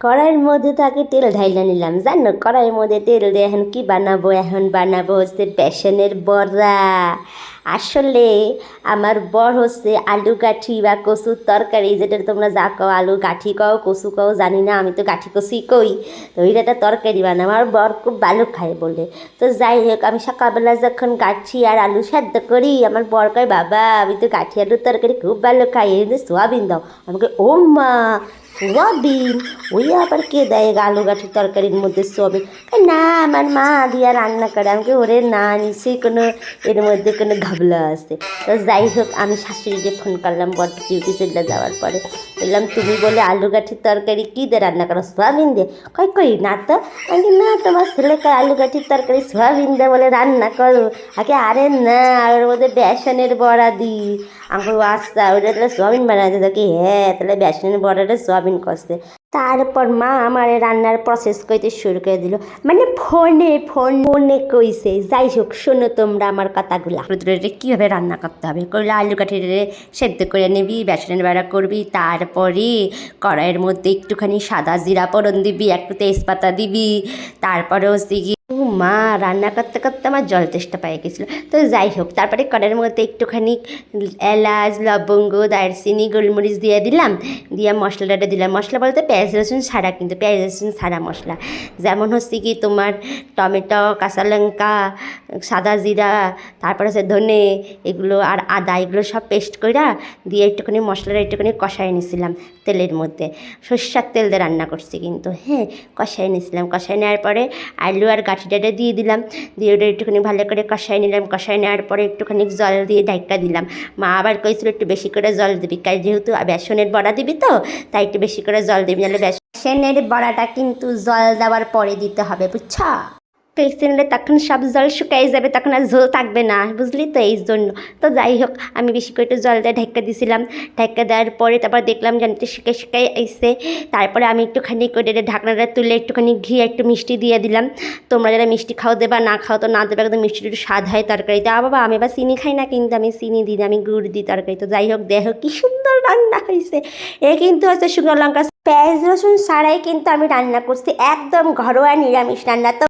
কড়াইয়ের মধ্যে তো আগে তেল ঢাইলা নিলাম, জানো কড়াইয়ের মধ্যে তেল দিয়ে এখন কি বানাবো, এখন বানাবো হচ্ছে বেসনের বড়া। আসলে আমার বর হচ্ছে আলু গাঠি বা কচুর তরকারি, যেটা তোমরা যা কও, আলু গাঠি কও কচু কও জানি না, আমি তো গাঠি কচুই কই। তো ওইটা একটা তরকারি বানাবো, আমার বর খুব ভালো খায় বলে। তো যাই হোক, আমি সকালবেলা যখন গাঠি আর আলু সেদ্ধ করি, আমার বর কয় বাবা আমি তো গাঠি আলুর তরকারি খুব ভালো খাই, এই যে সোয়াবিন দাও। আমাকে ও মা সোয়াবিন, ওই আবার কে দেয় আলু গাঠির তরকারির মধ্যে সোয়াবিন? না আমার মা দিয়া রান্না করে। আমাকে ওরে না, নিশ্চয়ই কোনো এর মধ্যে কোনো ঘাবলা আছে। তো যাই হোক, আমি শাশুড়িকে ফোন করলাম বড় ডিউটি চলে যাওয়ার পরে, বললাম তুমি বলে আলু গাঠির তরকারি কী দিয়ে রান্না করো, সোয়াবিন দিয়ে? কই কই না তো। আমি না, তোমার ছেলেকে আলু গাঠির তরকারি সোয়াবিন দিয়ে বলে রান্না করো। আগে আরে না, ওর মধ্যে বেসনের বড়া দিই। আমি আচ্ছা ওটা তাহলে সোয়াবিন বানাতে থাকি, হ্যাঁ তাহলে বেসনের বড়াটা সোয়াবিন কষতে। তারপর মা আমার রান্নার প্রসেস কইতে শুরু করে দিল, মানে ফোনে কইছে। যাই হোক, শোনো তোমরা আমার কথাগুলা। কীভাবে রান্না করতে হবে কইলে, আলু কাঠিরে সেদ্ধ করে নিবি, বেসনের বড়া করবি, তারপরে কড়াইয়ের মধ্যে একটুখানি সাদা জিরা ফোড়ন দিবি, একটু তেজপাতা দিবি, তারপরে হচ্ছে কি মা রান্না করতে করতে আমার জল তেষ্টা পেয়ে গেছিলো। তো যাই হোক, তারপরে কড়াইয়ের মধ্যে একটুখানি এলাচ লবঙ্গ দারচিনি গোলমরিচ দিয়ে দিলাম, দিয়ে মশলাটা দিলাম। মশলা বলতে পেঁয়াজ রসুন ছাড়া, কিন্তু পেঁয়াজ রসুন ছাড়া মশলা, যেমন হচ্ছে কি তোমার টমেটো, কাঁচা লঙ্কা, সাদা জিরা, তারপর হচ্ছে ধনে, এগুলো আর আদা, এগুলো সব পেস্ট কইরা দিয়ে একটুখানি মশলাটা একটুখানি কষাই নিয়েছিলাম তেলের মধ্যে। সর্ষের তেল দিয়ে রান্না করছি কিন্তু, হ্যাঁ কষাই নিয়েছিলাম। কষাই নেওয়ার পরে আলু আর গাঠিটাটা দিয়ে দিলাম, দিয়ে ওটা একটুখানি ভালো করে কষাই নিলাম। কষাই নেওয়ার পরে একটুখানি জল দিয়ে ঢাকা দিলাম। মা আবার কইছিল একটু বেশি করে জল দিবি, কাজ যেহেতু বেসনের বড়া দিবি তো তাই একটু বেশি করে জল দিবি, নাহলে বেসনের বড়াটা কিন্তু জল দেওয়ার পরে দিতে হবে, বুঝছা? পেস্টে নিলে তখন সব জল শুকাই যাবে, তখন আর ঝোল থাকবে না, বুঝলি তো, এই জন্য। তো যাই হোক, আমি বেশি করে একটু জল দিয়ে ঢাকা দিয়েছিলাম। ঢাকা দেওয়ার পরে তারপর দেখলাম যে একটু শুকাই আইসে। তারপরে আমি একটুখানি করে ঢাকনাটা তুলে একটুখানি ঘি একটু মিষ্টি দিয়ে দিলাম। তোমরা যারা মিষ্টি খাও দেবা, না খাও তো না দেবে, একদম মিষ্টিটা একটু স্বাদ হয় তরকারিতে। বাবা আমি এবার চিনি খাই না, কিন্তু আমি চিনি দিই না, আমি গুড় দিই তরকারি। তো যাই হোক, দেখো কি সুন্দর রান্না হয়েছে। এ কিন্তু হচ্ছে শুকনো লঙ্কা পেঁয়াজ রসুন ছাড়াই কিন্তু আমি রান্না করছি, একদম ঘরোয়া নিরামিষ রান্না। তো